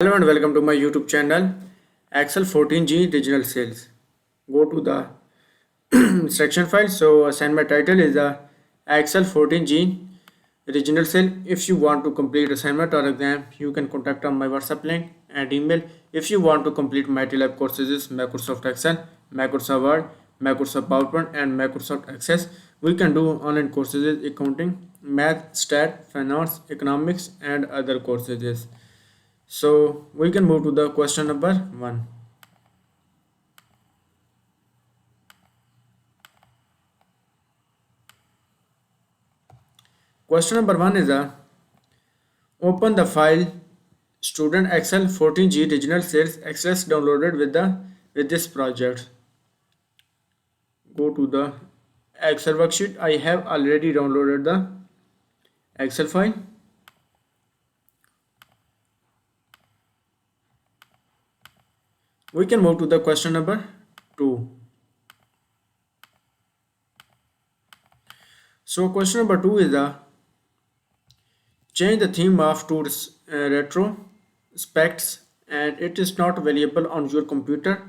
Hello and welcome to my YouTube channel Excel 14G Regional Sales. Go to the section file. So assignment title is the Excel 14G Regional Sale. If you want to complete assignment or exam, you can contact on my WhatsApp link and email. If you want to complete MylTLab courses is Microsoft Excel, Microsoft Word, Microsoft PowerPoint and Microsoft Access. We can do online courses is accounting, math, stat, finance, economics and other courses. So we can move to the question number 1. Question number 1 is open the file student Excel 14G regional sales access downloaded with this project. Go to the Excel worksheet. I have already downloaded the Excel file. We can move to the question number 2. So question number 2 is change the theme of to retro specs and it is not available on your computer.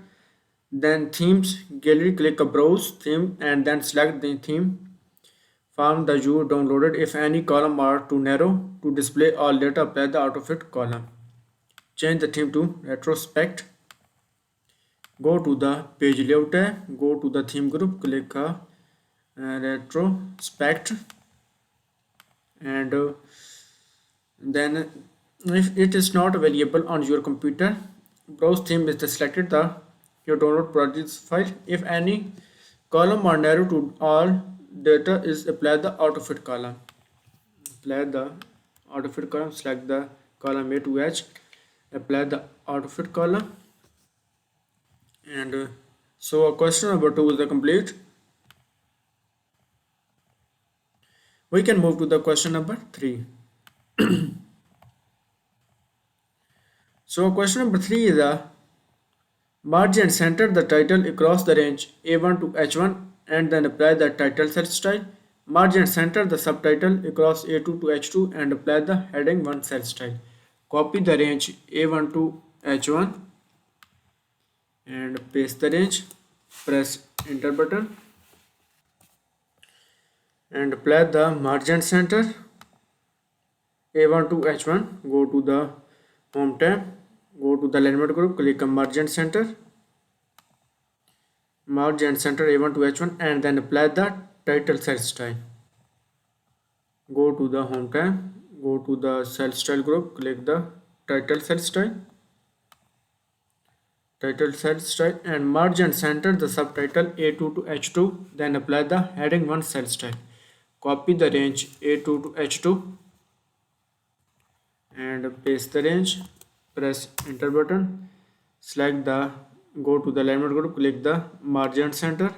Then themes gallery, click a browse theme and then select the theme from the you downloaded. If any column are too narrow to display all data, apply the out of it column. Change the theme to retrospect. Go to the page layout tab, go to the theme group, click retrospect and then if it is not available on your computer, browse theme is selected the your download projects file. If any column are narrow to all data is apply the out of it column. Apply the out of it column, select the column A to H, apply the out of it column and so question number 2 is the complete. We can move to the question number 3. So question number 3 is merge and center the title across the range A1 to H1 and then apply the title cell style. Merge and center the subtitle across A2 to H2 and apply the heading 1 cell style. Copy the range A1 to H1 and paste the range. Press enter button and apply the merge and center A1 to H1. Go to the home tab, go to the alignment group, click on merge and center A1 to H1 and then apply the title cell style. Go to the home tab, go to the cell style group, click the title cell style and merge and center the subtitle A2 to H2, then apply the heading 1 cell style. Copy the range A2 to H2 and paste the range. Press enter button, select the go to the alignment group, click the merge and center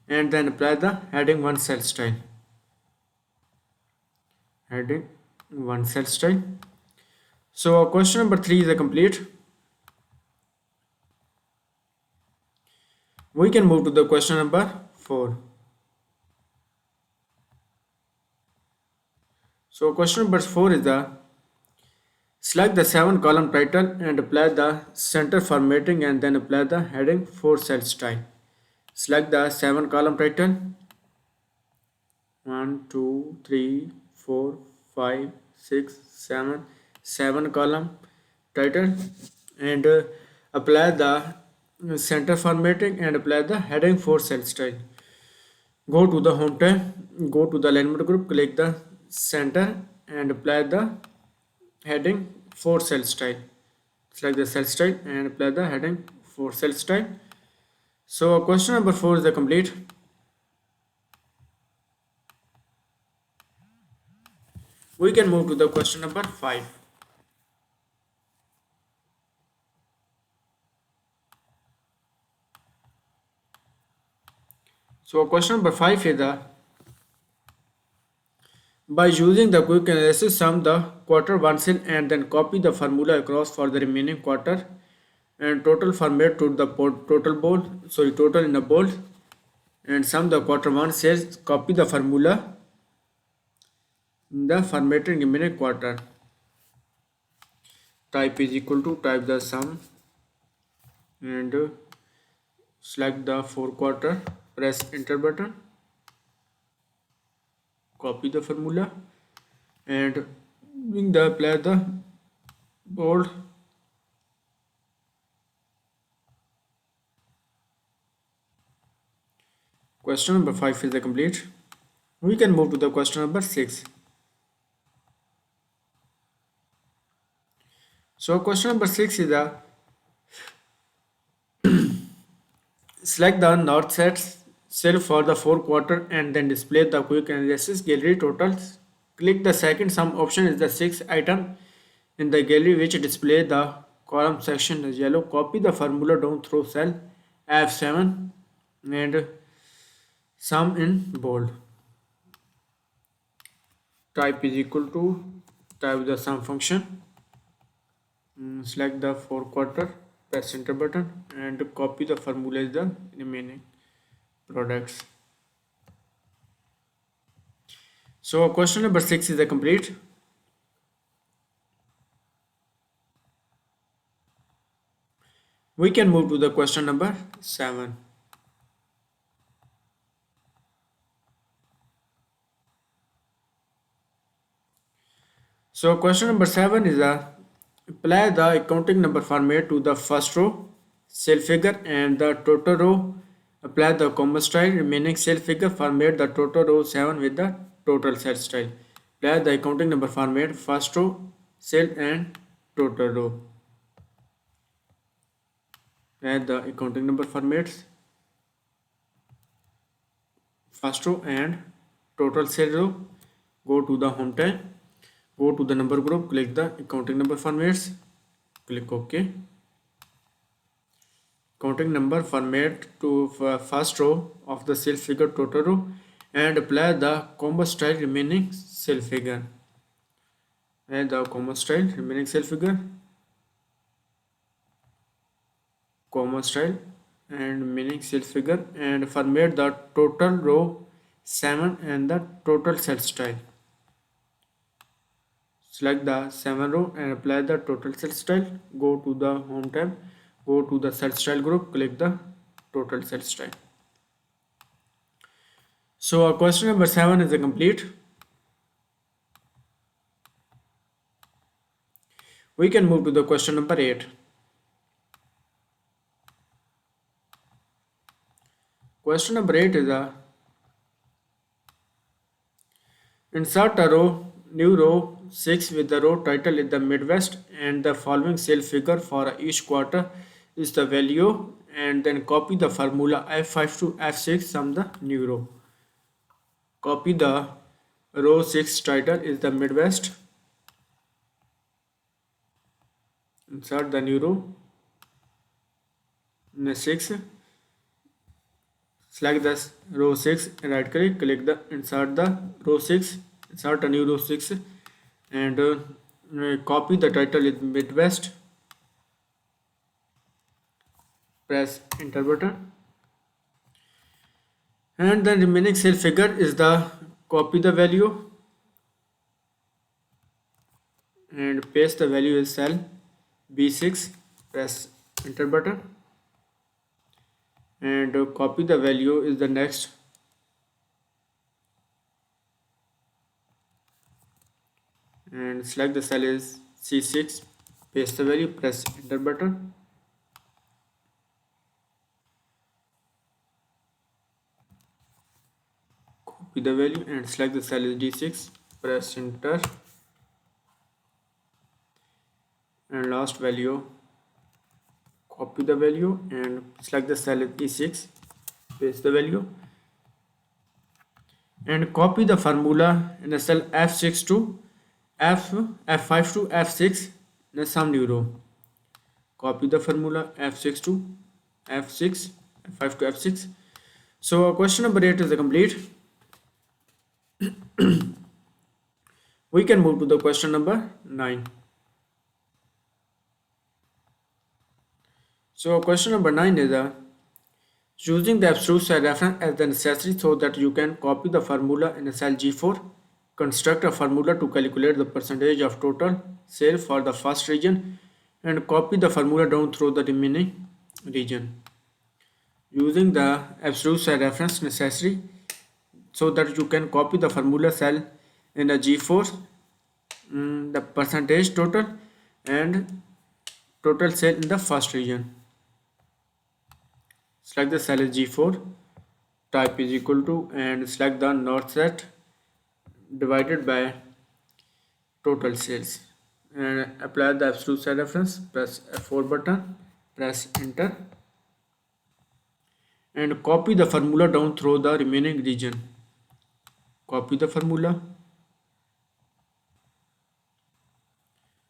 and then apply the heading 1 cell style. So question number 3 is complete. We can move to the question number 4. So question number 4 is select the 7 column title and apply the center formatting and then apply the heading 4 cell style. Select the 7 column title 1, 2, 3, 4, 5, 6, 7 column title and apply the center formatting and apply the heading 4 cell style. Go to the home tab, go to the alignment group, click the center and apply the heading 4 cell style. Select the cell style and apply the heading 4 cell style. So question number 4 is complete. We can move to the question number 5. So question number 5 is by using the quick analysis sum the quarter 1 cell and then copy the formula across for the remaining quarter and total format to the total in a bold and sum the quarter 1 cells, copy the formula in the formatting remaining quarter. type is equal to type the sum and select the 4/4, press enter button, copy the formula and bring the apply the bold. Question number 5 is the complete. We can move to the question number 6. So question number 6 is the select the north set cell for the 4/4 and then display the quick analysis gallery totals. Click the second sum option is the 6th item in the gallery which display the column section is yellow. Copy the formula down through cell F7 and sum in bold. Type is equal to type the sum function. Select the 4/4, press enter button and copy the formula is the remaining products. So question number 6 is the complete. We can move to the question number 7. So question number 7 is apply the accounting number format to the first row cell figure and the total row. Apply the comma style remaining cell figure format the total row 7 with the total cell style. Apply the accounting number format first row cell and total row. Add the accounting number formats first row and total cell row. Go to the home tab, go to the number group, click the accounting number formats, click OK. Accounting number format to first row of the cell figure total row and apply the comma style remaining cell figure. Add the comma style remaining cell figure, comma style and remaining cell figure and format the total row 7 and the total cell style. Select the 7 row and apply the total cell style. Go to the home tab, go to the cell style group, click the total cell style. So question number 7 is complete. We can move to the question number 8. Question number 8 is insert a row, new row 6 with the row title in the Midwest and the following cell figure for each quarter is the value and then copy the formula F5 to F6 from the new row. Copy the row 6 title is the Midwest. Insert the new row 6. Select the row 6 and right click, click the insert the row 6, insert a new row 6 and copy the title in Midwest. Press enter button and then remaining cell figure is the copy the value and paste the value in cell B6. Press enter button and copy the value is the next and select the cell is C6, paste the value, press enter button, copy the value and select the cell is D6, press enter and last value, copy the value and select the cell is E6, paste the value and copy the formula in the cell F6 to F5 to F6 in some new row. Copy the formula F6 to F6, F5 to F6. So question number 8 is complete. We can move to the question number 9. So question number 9 is using the absolute cell reference as the necessary so that you can copy the formula in a cell G4. Construct a formula to calculate the percentage of total sale for the first region and copy the formula down through the remaining region using the absolute cell reference necessary so that you can copy the formula cell in the G4, the percentage total and total cell in the first region. Select the cell as G4, type is equal to, and select the north set divided by total cells and apply the absolute cell reference. Press F4 button, press enter, and copy the formula down through the remaining region. Copy the formula.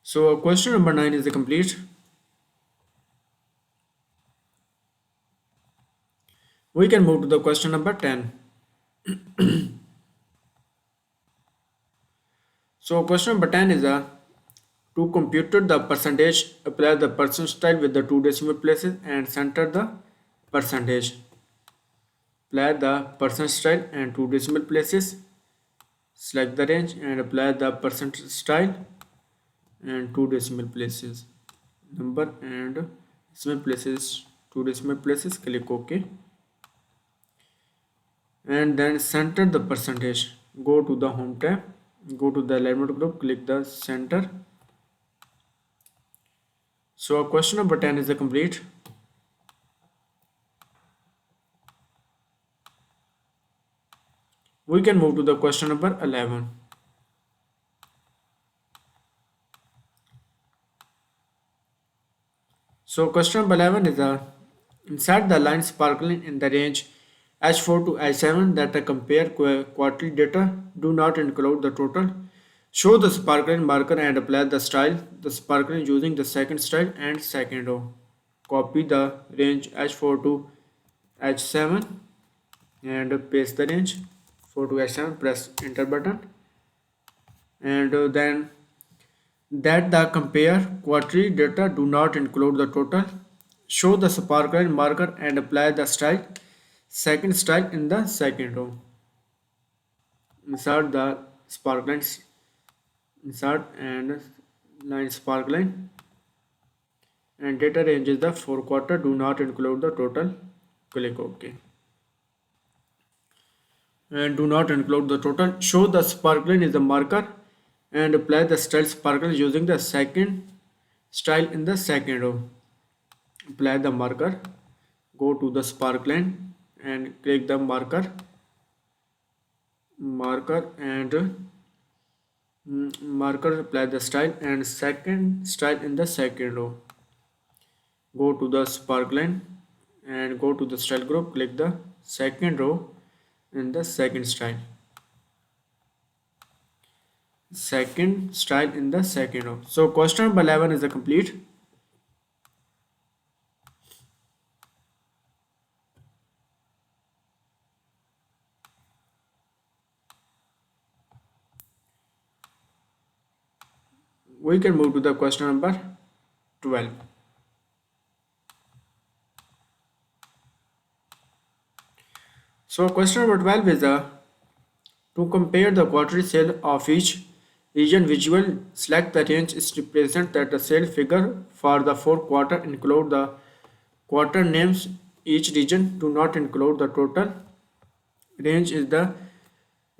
So question number 9 is complete. We can move to the question number 10. So question number 10 is to compute the percentage, apply the percentile with the two decimal places and center the percentage. Apply the percentile and two decimal places. Select the range and apply the percentile and two decimal places. Number and decimal places, two decimal places. Click OK. And then center the percentage. Go to the home tab. Go to the alignment group. Click the center. So question number 10 is complete. We can move to the question number 11. So question number 11 is insert the line sparkling in the range H4 to H7 that compare quarterly data. Do not include the total. Show the sparkling marker and apply the style. The sparkling using the second style and second row. Copy the range H4 to H7 and paste the range 4 to H7. Press enter button, and then that the compare quarterly data do not include the total. Show the sparkline marker and apply the style second style in the second row. Insert the sparklines, insert and line sparkline, and data range is the 4 quarter, do not include the total. Click OK, and do not include the total. Show the sparkline is the marker and apply the style sparkle using the second style in the second row. Apply the marker, go to the sparkline and click the marker and marker, apply the style and second style in the second row. Go to the sparkline and go to the style group, click the second row in the second style in the second row. So question number 11 is complete. We can move to the question number 12. So question number 12 is to compare the quarterly sale of each region visual. Select the range is represent that the sale figure for the 4th quarter include the quarter names. Each region do not include the total. Range is the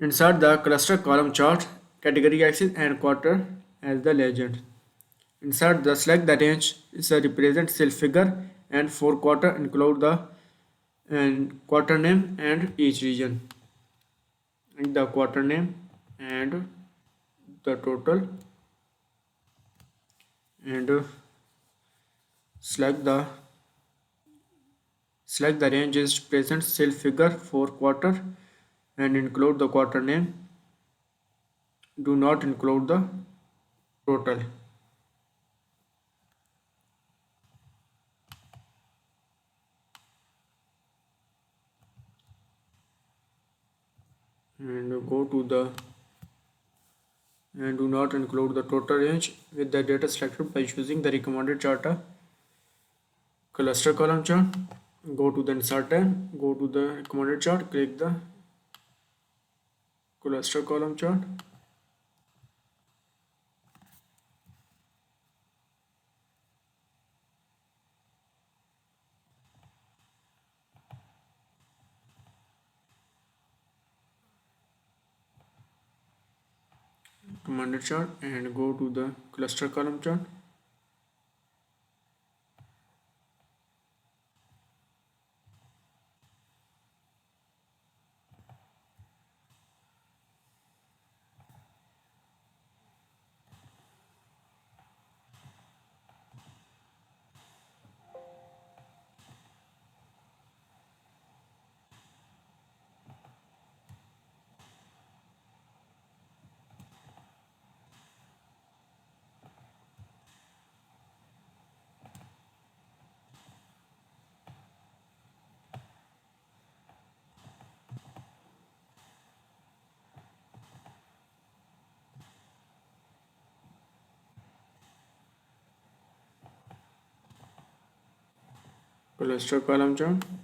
insert the cluster column chart, category axis and quarter as the legend. Insert the select the range is a represent sale figure and 4 quarter include the and quarter name and each region. And the quarter name and the total, and select the range is present sale figure for quarter and include the quarter name, do not include the total. And go to the and do not include the total range with the data selected by choosing the recommended chart cluster column chart. Go to the insert tab, go to the recommended chart, click the cluster column chart, commanded chart and go to the cluster column chart. Cluster column chart.